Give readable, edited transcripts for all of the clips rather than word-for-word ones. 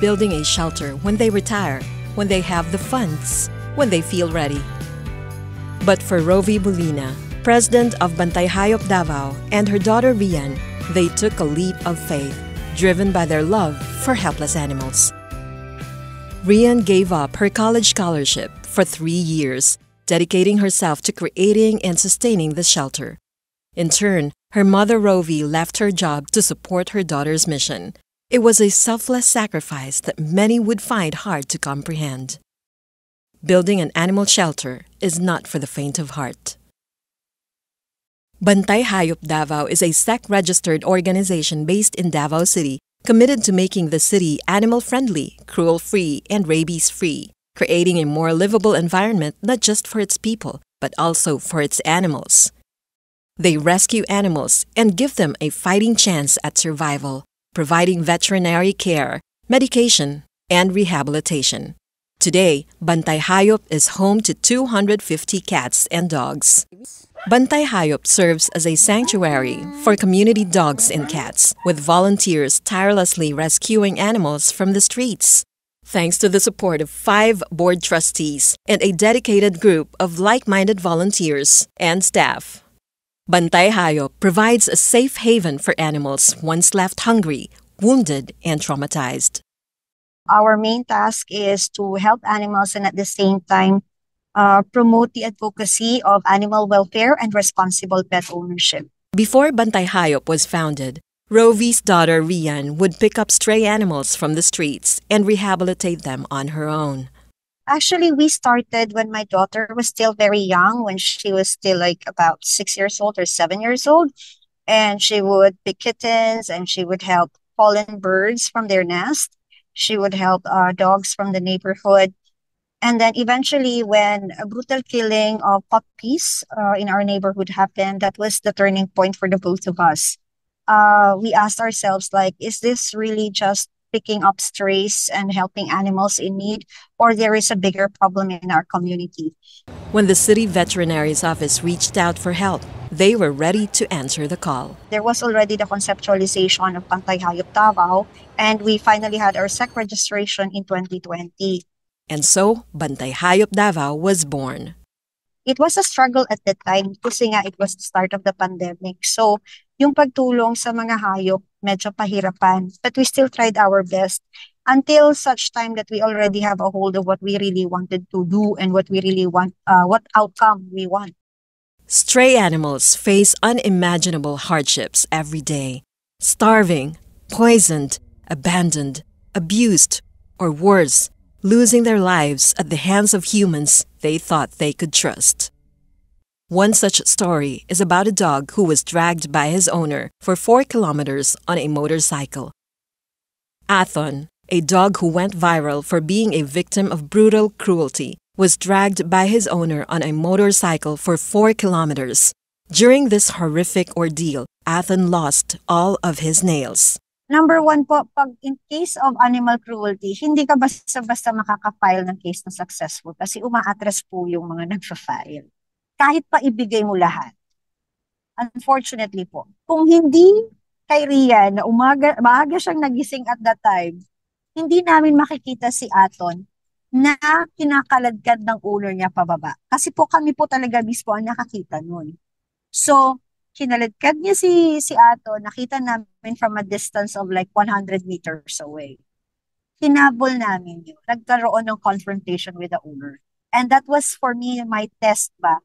building a shelter when they retire, when they have the funds, when they feel ready. But for Rovi Molina, president of Bantay Hayop Davao, and her daughter Rian, they took a leap of faith, driven by their love for helpless animals. Rian gave up her college scholarship for 3 years, dedicating herself to creating and sustaining the shelter. In turn, her mother Rovi left her job to support her daughter's mission. It was a selfless sacrifice that many would find hard to comprehend. Building an animal shelter is not for the faint of heart. Bantay Hayop Davao is a SEC-registered organization based in Davao City, committed to making the city animal-friendly, cruel-free, and rabies-free, creating a more livable environment not just for its people, but also for its animals. They rescue animals and give them a fighting chance at survival, providing veterinary care, medication, and rehabilitation. Today, Bantay Hayop is home to 250 cats and dogs. Bantay Hayop serves as a sanctuary for community dogs and cats, with volunteers tirelessly rescuing animals from the streets. Thanks to the support of 5 board trustees and a dedicated group of like-minded volunteers and staff, Bantay Hayop provides a safe haven for animals once left hungry, wounded, and traumatized. Our main task is to help animals and at the same time promote the advocacy of animal welfare and responsible pet ownership. Before Bantay Hayop was founded, Rovi's daughter Rian would pick up stray animals from the streets and rehabilitate them on her own. Actually, we started when my daughter was still very young, when she was still like about 6 years old or 7 years old. And she would pick kittens and she would help fallen birds from their nest. She would help dogs from the neighborhood. And then eventually, when a brutal killing of puppies in our neighborhood happened, that was the turning point for the both of us. We asked ourselves, like, is this really just picking up strays and helping animals in need, or there is a bigger problem in our community? When the city veterinary's office reached out for help, they were ready to answer the call. There was already the conceptualization of Bantay Hayop Davao, and we finally had our SEC registration in 2020. And so, Bantay Hayop Davao was born. It was a struggle at the time kasi nga it was the start of the pandemic. So, yung pagtulong sa mga hayop, medyo pahirapan. But we still tried our best until such time that we already have a hold of what we really wanted to do and what we really want, what outcome we want. Stray animals face unimaginable hardships every day. Starving, poisoned, abandoned, abused, or worse, losing their lives at the hands of humans they thought they could trust. One such story is about a dog who was dragged by his owner for 4 kilometers on a motorcycle. Athon, a dog who went viral for being a victim of brutal cruelty, was dragged by his owner on a motorcycle for 4 kilometers. During this horrific ordeal, Athon lost all of his nails. Number 1 po, pag in case of animal cruelty, hindi ka basta-basta makaka-file ng case na successful kasi umaatras po yung mga nagfa-file. Kahit pa ibigay mo lahat. Unfortunately po, kung hindi kay Rian na maaga siyang nagising at that time, hindi namin makikita si Athon na kinakaladkad ng owner niya pababa. Kasi po kami po talaga mismo ang nakakita nun. So, kinaladkad niya si Athon, nakita namin from a distance of like 100 meters away. Hinabol namin yun. Nagkaroon ng confrontation with the owner. And that was for me my test ba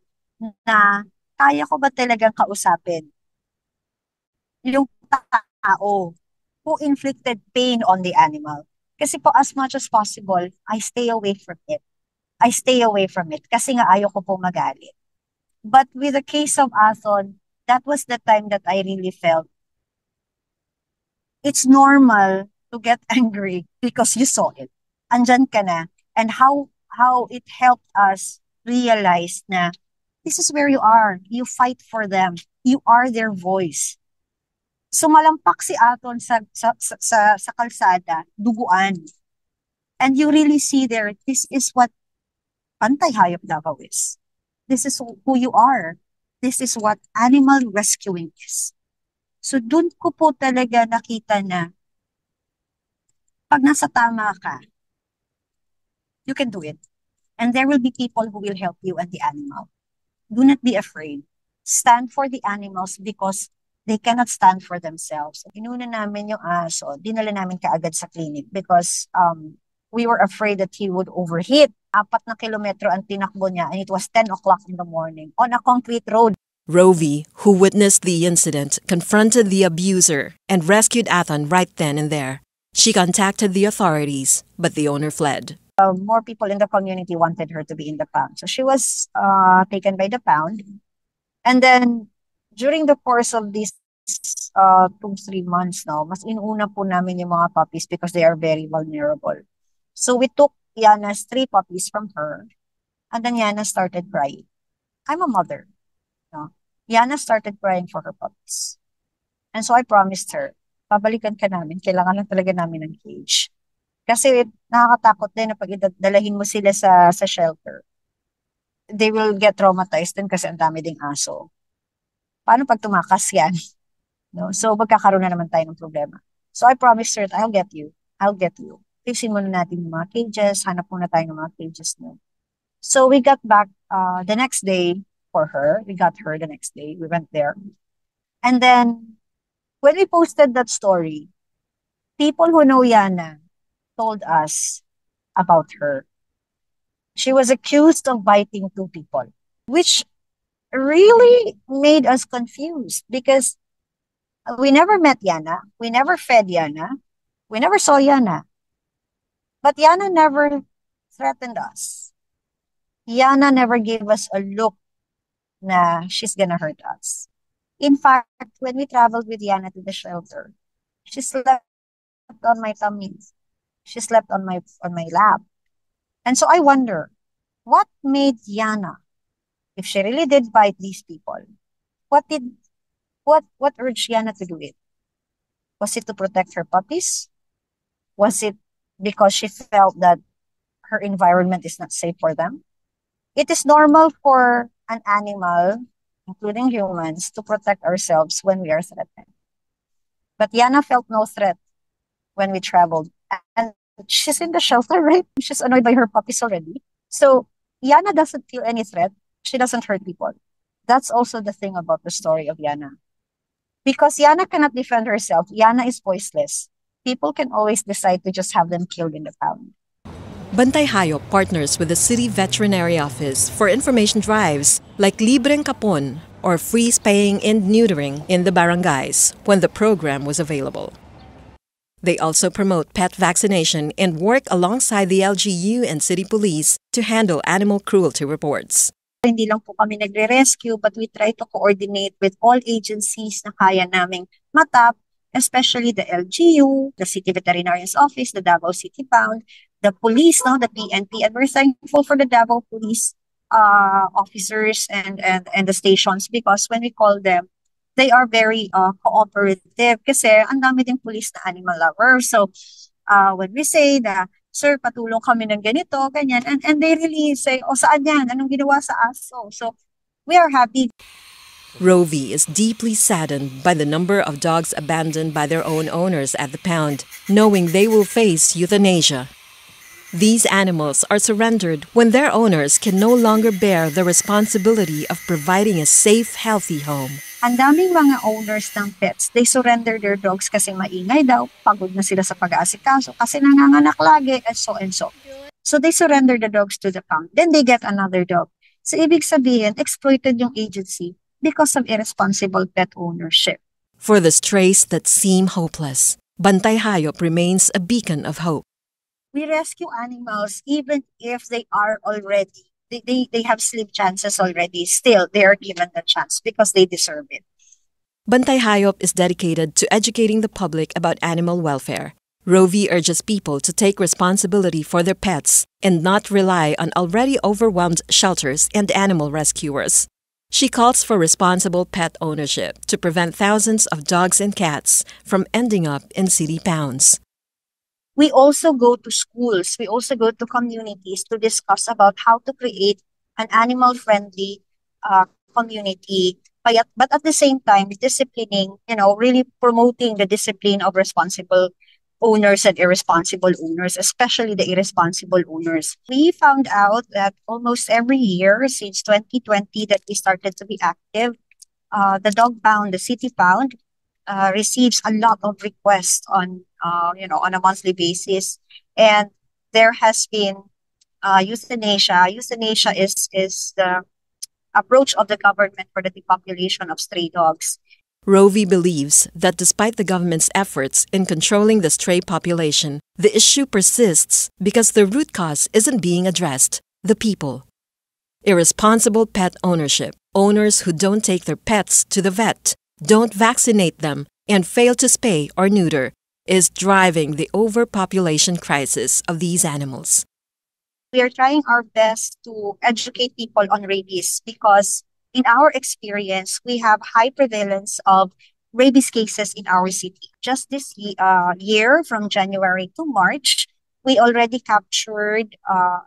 na kaya ko ba talagang kausapin yung tao who inflicted pain on the animal. Kasi po as much as possible, I stay away from it. I stay away from it kasi nga ayaw ko po magalit. But with the case of Athon, that was the time that I really felt it's normal to get angry because you saw it. Andyan ka na. And how it helped us realize na this is where you are. You fight for them. You are their voice. Sumalampak si Athon sa kalsada, duguan. And you really see there, this is what Bantay Hayop Davao is. This is who you are. This is what animal rescuing is. So dun ko po talaga nakita na Pag nasa tama ka, you can do it. And there will be people who will help you and the animal. Do not be afraid. Stand for the animals because they cannot stand for themselves. Inuna namin yung aso, dinala namin kaagad sa clinic because we were afraid that he would overheat. 4 kilometro ang tinakbo niya and it was 10 o'clock in the morning on a concrete road. Rovi, who witnessed the incident, confronted the abuser and rescued Athan right then and there. She contacted the authorities, but the owner fled. More people in the community wanted her to be in the pound. So she was taken by the pound. And then, during the course of these 2-3 months now, mas inuna po namin yung mga puppies because they are very vulnerable. So we took Yana's 3 puppies from her. And then Yana started crying. I'm a mother. No? Yana started crying for her puppies. And so I promised her, pabalikan ka namin, kailangan lang talaga namin ng cage. Kasi nakakatakot din na pag dalahin mo sila sa shelter, they will get traumatized din kasi ang dami ding aso. Paano pag tumakas yan? No? So magkakaroon na naman tayo ng problema. So I promised her, I'll get you. Fixin muna natin yung mga cages, hanap muna tayo ng mga cages no. So we got back the next day for her. We got her the next day. We went there. And then, when we posted that story, people who know Yana told us about her. She was accused of biting 2 people, which really made us confused because we never met Yana, we never fed Yana, we never saw Yana. But Yana never threatened us. Yana never gave us a look na she's gonna hurt us. In fact, when we traveled with Yana to the shelter, she slept on my tummy. She slept on my lap. And so I wonder, what made Yana, if she really did bite these people, what urged Yana to do it? Was it to protect her puppies? Was it because she felt that her environment is not safe for them? It is normal for an animal, including humans, to protect ourselves when we are threatened. But Yana felt no threat when we traveled. And she's in the shelter, right? She's annoyed by her puppies already. So Yana doesn't feel any threat. She doesn't hurt people. That's also the thing about the story of Yana. Because Yana cannot defend herself, Yana is voiceless. People can always decide to just have them killed in the pound. Bantay Hayop partners with the City Veterinary Office for information drives like Libreng Kapon or free spaying and neutering in the barangays when the program was available. They also promote pet vaccination and work alongside the LGU and City Police to handle animal cruelty reports. Hindi lang po kami nagre-rescue but we try to coordinate with all agencies na kaya naming matap, especially the LGU, the City Veterinarian's Office, the Davao City Pound, the police, no, the PNP, and we're thankful for the Davao Police officers and the stations because when we call them, they are very cooperative kasi ang dami ding police na animal lovers. So when we say na, sir, patulong kami ng ganito, ganyan, and they really say, saan yan? Anong ginawa sa aso? So we are happy. Rovi is deeply saddened by the number of dogs abandoned by their own owners at the pound, knowing they will face euthanasia. These animals are surrendered when their owners can no longer bear the responsibility of providing a safe, healthy home. Ang daming mga owners ng pets, they surrender their dogs kasi maingay daw, pagod na sila sa pag-aasikaso, kasi nanganganak lagi, and so and so. So they surrender the dogs to the pound. Then they get another dog. So ibig sabihin, exploited yung agency because of irresponsible pet ownership. For the strays that seem hopeless, Bantay Hayop remains a beacon of hope. We rescue animals even if they are already, they have slim chances already. Still, they are given the chance because they deserve it. Bantay Hayop is dedicated to educating the public about animal welfare. Rovi urges people to take responsibility for their pets and not rely on already overwhelmed shelters and animal rescuers. She calls for responsible pet ownership to prevent thousands of dogs and cats from ending up in city pounds. We also go to schools, we also go to communities to discuss about how to create an animal-friendly community, but at the same time, disciplining, really promoting the discipline of responsible owners and irresponsible owners, especially the irresponsible owners. We found out that almost every year since 2020 that we started to be active, the dog pound, the city pound, receives a lot of requests on a monthly basis, and there has been euthanasia. Euthanasia is the approach of the government for the depopulation of stray dogs. Rovi believes that despite the government's efforts in controlling the stray population, the issue persists because the root cause isn't being addressed: the people. Irresponsible pet ownership, owners who don't take their pets to the vet, don't vaccinate them, and fail to spay or neuter, is driving the overpopulation crisis of these animals. We are trying our best to educate people on rabies because in our experience, we have high prevalence of rabies cases in our city. Just this year, from January to March, we already captured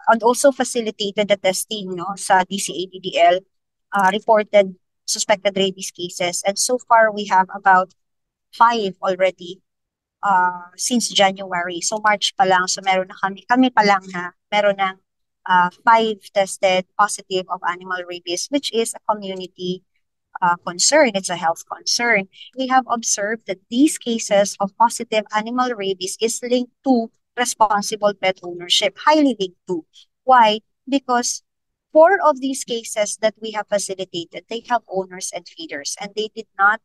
and also facilitated the testing sa DCADDL, reported suspected rabies cases. And so far, we have about 5 already since January. So March pa lang, so meron na kami pa lang meron ng 5 tested positive of animal rabies, which is a community concern. It's a health concern. We have observed that these cases of positive animal rabies is linked to responsible pet ownership, highly linked to. Why? Because 4 of these cases that we have facilitated, they have owners and feeders, and they did not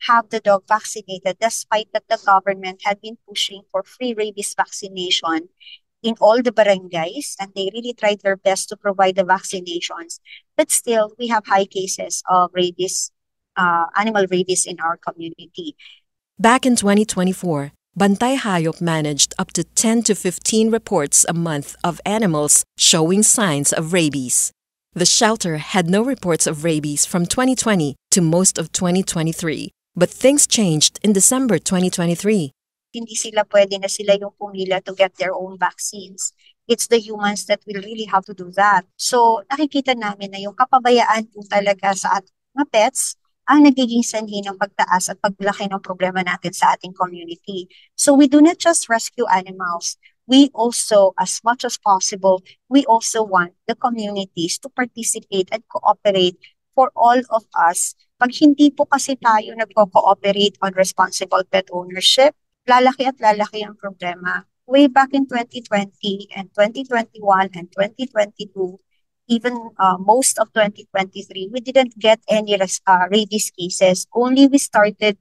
have the dog vaccinated despite that the government had been pushing for free rabies vaccination in all the barangays, and they really tried their best to provide the vaccinations. But still, we have high cases of rabies, animal rabies in our community. Back in 2024, Bantay Hayop managed up to 10 to 15 reports a month of animals showing signs of rabies. The shelter had no reports of rabies from 2020 to most of 2023, but things changed in December 2023. Hindi pwede na sila yung pumila to get their own vaccines. It's the humans that will really have to do that. So nakikita namin na yung kapabayaan po talaga sa ating mga pets ang nagiging sanhi ng pagtaas at paglaki ng problema natin sa ating community. So we do not just rescue animals. We also, as much as possible, we also want the communities to participate and cooperate for all of us. Pag hindi po kasi tayo nagko-cooperate on responsible pet ownership, lalaki at lalaki ang problema. Way back in 2020 and 2021 and 2022, even most of 2023, we didn't get any rabies cases. Only we started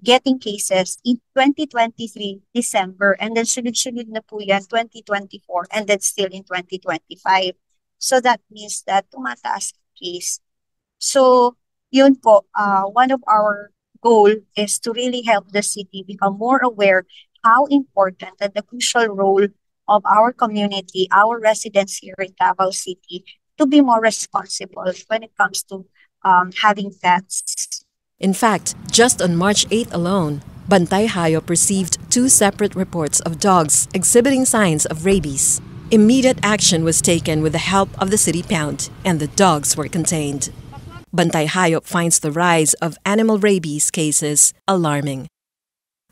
getting cases in 2023, December, and then sunod-sunod na po yan, 2024, and then still in 2025. So that means that tumataas ang case. So yun po, one of our goal is to really help the city become more aware how important and the crucial role of our community, our residents here in Davao City, to be more responsible when it comes to having pets. In fact, just on March 8 alone, Bantay Hayop received 2 separate reports of dogs exhibiting signs of rabies. Immediate action was taken with the help of the city pound, and the dogs were contained. Bantay Hayop finds the rise of animal rabies cases alarming.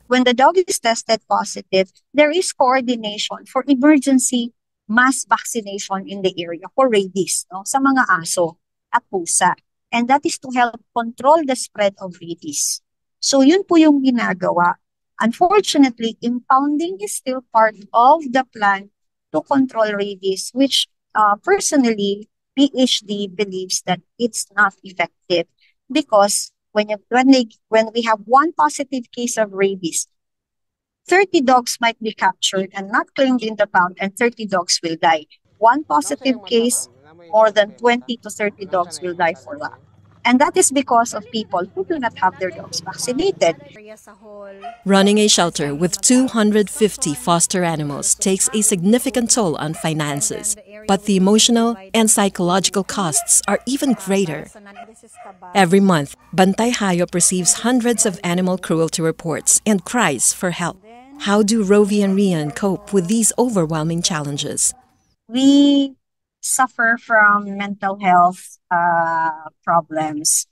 When the dog is tested positive, there is coordination for emergency mass vaccination in the area for rabies sa mga aso at pusa. And that is to help control the spread of rabies. So yun po yung ginagawa. Unfortunately, impounding is still part of the plan to control rabies, which personally, PhD believes that it's not effective because when we have 1 positive case of rabies, 30 dogs might be captured and not claimed in the pound, and 30 dogs will die. 1 positive case, more than 20 to 30 dogs will die for that. And that is because of people who do not have their dogs vaccinated. Running a shelter with 250 foster animals takes a significant toll on finances, but the emotional and psychological costs are even greater. Every month, Bantay Hayop receives hundreds of animal cruelty reports and cries for help. How do Rovi and Rian cope with these overwhelming challenges? We suffer from mental health problems.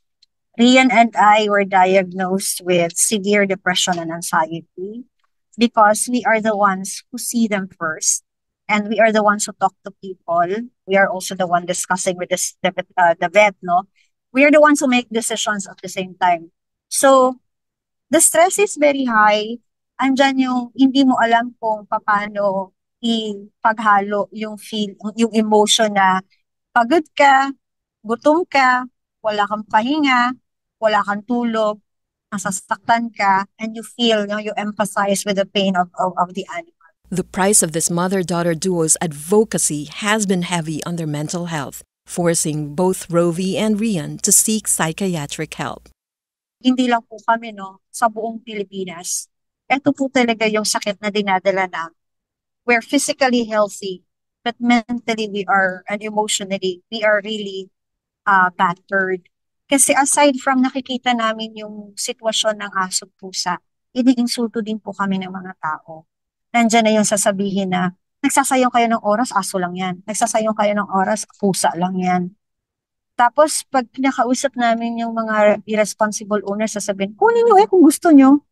Rian and I were diagnosed with severe depression and anxiety. because we are the ones who see them first, and we are the ones who talk to people. We are also the one discussing with the vet, no? We are the ones who make decisions at the same time. So, the stress is very high. Andyan yung hindi mo alam kung paano ipaghalo yung yung emotion na pagod ka, gutom ka, wala kang pahinga, wala kang tulog, nasasaktan ka, and you feel, you empathize with the pain of the animal. The price of this mother-daughter duo's advocacy has been heavy on their mental health, forcing both Rovi and Rian to seek psychiatric help. Hindi lang po kami, sa buong Pilipinas. Ito po talaga yung sakit na dinadala na. We're physically healthy, but mentally and emotionally, we are really battered. Kasi aside from nakikita namin yung sitwasyon ng aso pusa, iniinsulto din po kami ng mga tao. Nandiyan na yung sasabihin na, nagsasayang kayo ng oras, aso lang yan. Nagsasayang kayo ng oras, pusa lang yan. Tapos, pag pinakausap namin yung mga irresponsible owners, sasabihin, kunin nyo kung gusto nyo.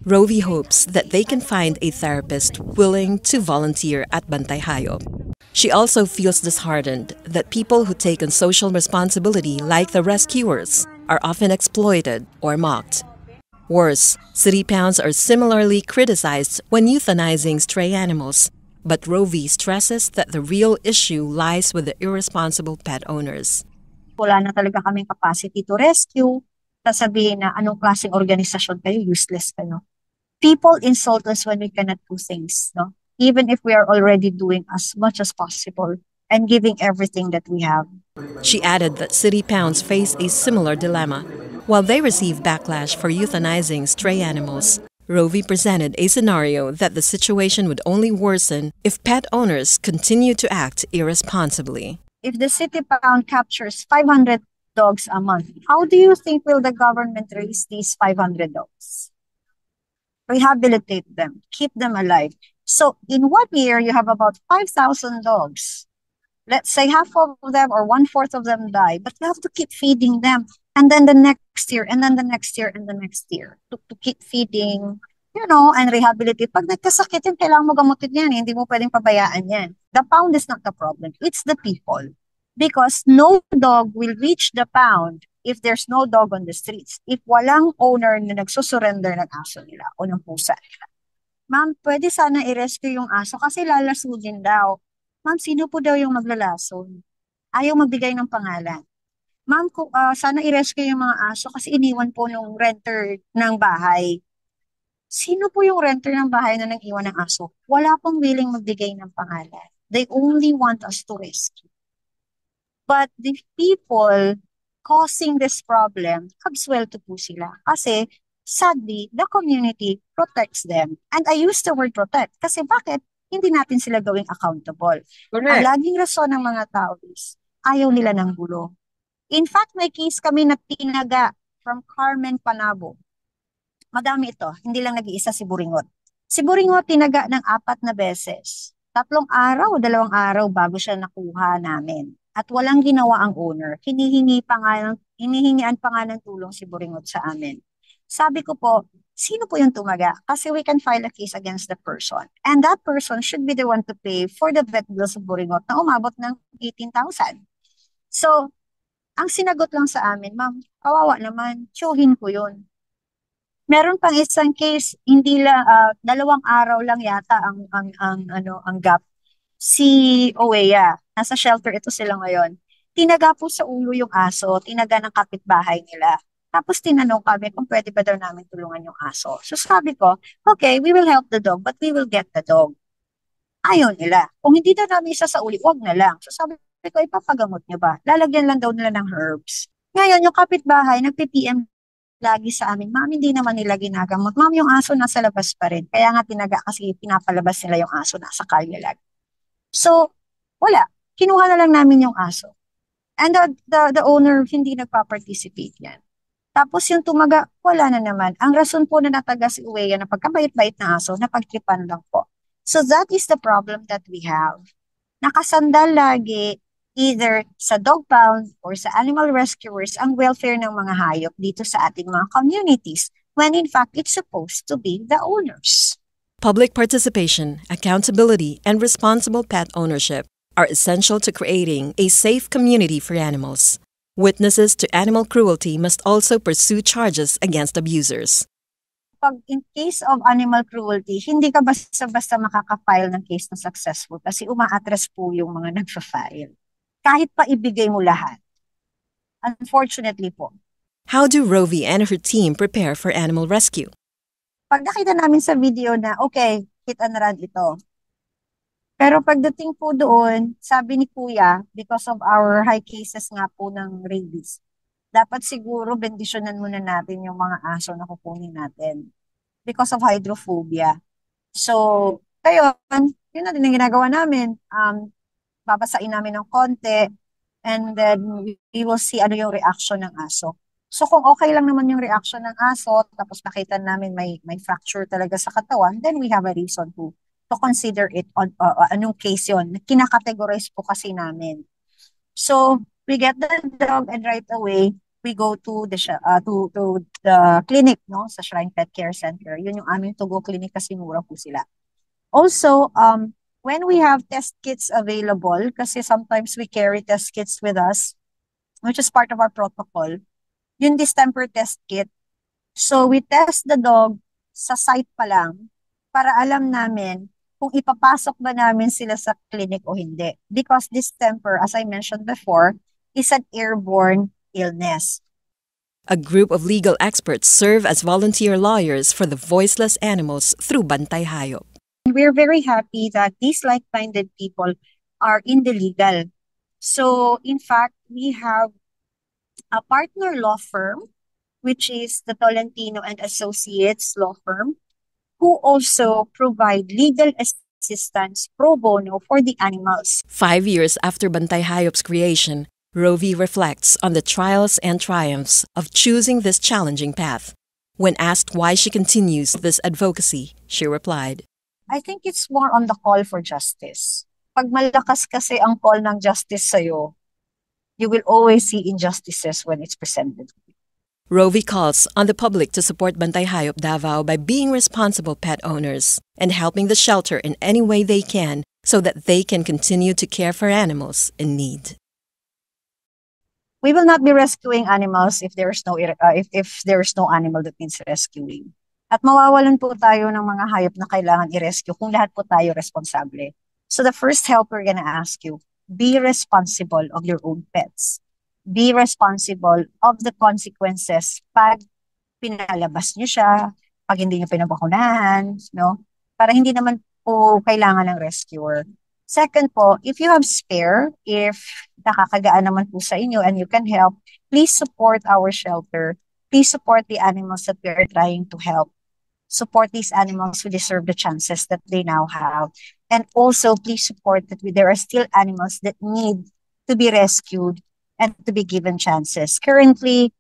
Rovi hopes that they can find a therapist willing to volunteer at Bantay Hayop. She also feels disheartened that people who take on social responsibility, like the rescuers, are often exploited or mocked. Worse, city pounds are similarly criticized when euthanizing stray animals. But Rovi stresses that the real issue lies with the irresponsible pet owners. Wala na talaga kaming capacity to rescue. Sasabihin na anong klaseng organisasyon kayo, useless kayo. People insult us when we cannot do things, no? Even if we are already doing as much as possible and giving everything that we have. She added that city pounds face a similar dilemma. While they receive backlash for euthanizing stray animals, Rovi presented a scenario that the situation would only worsen if pet owners continue to act irresponsibly. If the city pound captures 500 dogs a month, how do you think will the government raise these 500 dogs? Rehabilitate them, keep them alive. So in 1 year, you have about 5,000 dogs. Let's say half of them or 1/4 of them die, but you have to keep feeding them. And then the next year, and then the next year, and the next year. To keep feeding, and rehabilitate. Pag nagkasakit yan, kailangan mo gamutin yan. Hindi mo pwedeng pabayaan yan. The pound is not the problem. It's the people. Because no dog will reach the pound if there's no dog on the streets. If walang owner na nagsusurrender ng aso nila o ng pusa nila. Ma'am, pwede sana i-rescue yung aso kasi lalasugin daw. Ma'am, sino po daw yung maglalason? Ayaw magbigay ng pangalan. Ma'am, sana i-rescue yung mga aso kasi iniwan po nung renter ng bahay. Sino po yung renter ng bahay na nang-iwan ng aso? Wala pong willing magbigay ng pangalan. They only want us to rescue. But the people causing this problem, absuelto po sila. Kasi, sadly, the community protects them. And I use the word protect kasi bakit hindi natin sila gawing accountable? Correct. Ang laging rason ng mga tao is ayaw nila ng gulo. In fact, may case kami na tinaga from Carmen Panabo. Madami ito, hindi lang nag-iisa si Buringot. Si Buringot tinaga ng 4 na beses. 3 araw, 2 araw bago siya nakuha namin. At walang ginawa ang owner. Hinihingian pa nga ng tulong si Buringot sa amin. Sabi ko po, sino po yung tumaga? Kasi we can file a case against the person. And that person should be the one to pay for the vet bills of Buringot na umabot ng 18,000. So, ang sinagot lang sa amin, ma'am, kawawa naman, tiyuhin ko yun. Meron pang isang case, hindi lang 2 araw lang yata ang gap. Si Oweya, nasa shelter ito sila ngayon. Tinaga po sa ulo yung aso, tinaga ng kapitbahay nila. Tapos tinanong kami kung pwede ba daw namin tulungan yung aso. So sabi ko, okay, we will help the dog, but we will get the dog. Ayaw nila. Kung hindi daw namin isa sa uli, wag na lang. So sabi ko, ipapagamot nyo ba? Lalagyan lang daw nila ng herbs. Ngayon, yung kapitbahay, nagpi-PM lagi sa amin, ma'am, hindi naman nila ginagamot. Ma'am, yung aso nasa labas pa rin. Kaya nga tinaga kasi pinapalabas nila yung aso nasa kalye lagi. So, wala. Kinuha na lang namin yung aso. And the owner, hindi nagpa-participate yan. Tapos yung tumaga, wala na naman. Ang rason po na nataga si Uweya na pagkabait-bait na aso, napagtripan lang po. So that is the problem that we have. Nakasandal lagi either sa dog pound or sa animal rescuers ang welfare ng mga hayop dito sa ating mga communities. when in fact it's supposed to be the owners. Public participation, accountability, and responsible pet ownership are essential to creating a safe community for animals. Witnesses to animal cruelty must also pursue charges against abusers. Pag in case of animal cruelty, hindi ka basta-basta makaka-file ng case na successful kasi uma-address po yung mga nagfa-file. Kahit pa ibigay mo lahat. Unfortunately po. How do Rovi and her team prepare for animal rescue? Pag nakita namin sa video na, okay, hit and run ito. Pero pagdating po doon, sabi ni Kuya, because of our high cases nga po ng rabies, dapat siguro bendisyonan muna natin yung mga aso na kukunin natin because of hydrophobia. So, yun na din ang ginagawa namin. Babasain namin ng konti and then we will see ano yung reaction ng aso. So kung okay lang naman yung reaction ng aso, tapos nakita namin may fracture talaga sa katawan, then we have a reason to consider it on anong case yun. Kinakategorize po kasi namin. So we get the dog and right away we go to the clinic, no, sa Shrine Pet Care Center. Yun yung aming to-go clinic kasi mura po sila. Also, when we have test kits available, kasi sometimes we carry test kits with us, which is part of our protocol, yung distemper test kit. So we test the dog sa site pa lang para alam namin kung ipapasok ba namin sila sa clinic o hindi. Because distemper, as I mentioned before, is an airborne illness. A group of legal experts serve as volunteer lawyers for the voiceless animals through Bantay Hayop. We're very happy that these like-minded people are in the legal. So, in fact, we have a partner law firm, which is the Tolentino and Associates law firm, who also provide legal assistance pro bono for the animals. 5 years after Bantay Hayop's creation, Rovi reflects on the trials and triumphs of choosing this challenging path. When asked why she continues this advocacy, she replied, I think it's more on the call for justice. Pag malakas kasi ang call ng justice sa'yo, you will always see injustices when it's presented. Rovi calls on the public to support Bantay Hayop Davao by being responsible pet owners and helping the shelter in any way they can so that they can continue to care for animals in need. We will not be rescuing animals if there's no animal that needs rescuing. At mawawalan po tayo ng mga hayop na kailangan i-rescue kung lahat po tayo responsable. So the first help we're gonna ask you, be responsible of your own pets. Be responsible of the consequences pag pinalabas niyo siya, pag hindi niyo pinabakunahan, no? Para hindi naman po kailangan ng rescuer. Second po, if you have spare, if nakakagaan naman po sa inyo and you can help, please support our shelter. Please support the animals that we are trying to help. Support these animals who deserve the chances that they now have. And also, please support that there are still animals that need to be rescued and to be given chances. Currently,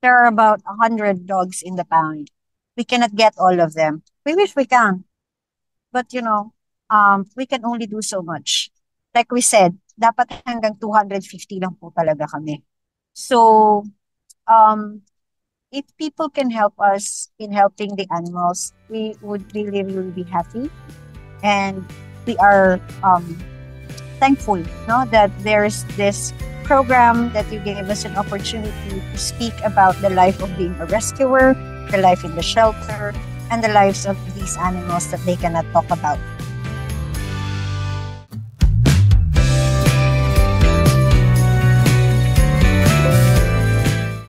there are about 100 dogs in the pound. We cannot get all of them. We wish we can. But, we can only do so much. Like we said, dapat hanggang 250 lang po talaga kami. So, if people can help us in helping the animals, we would really, really be happy. And we are thankful, that there's this program that you gave us an opportunity to speak about the life of being a rescuer, the life in the shelter, and the lives of these animals that they cannot talk about.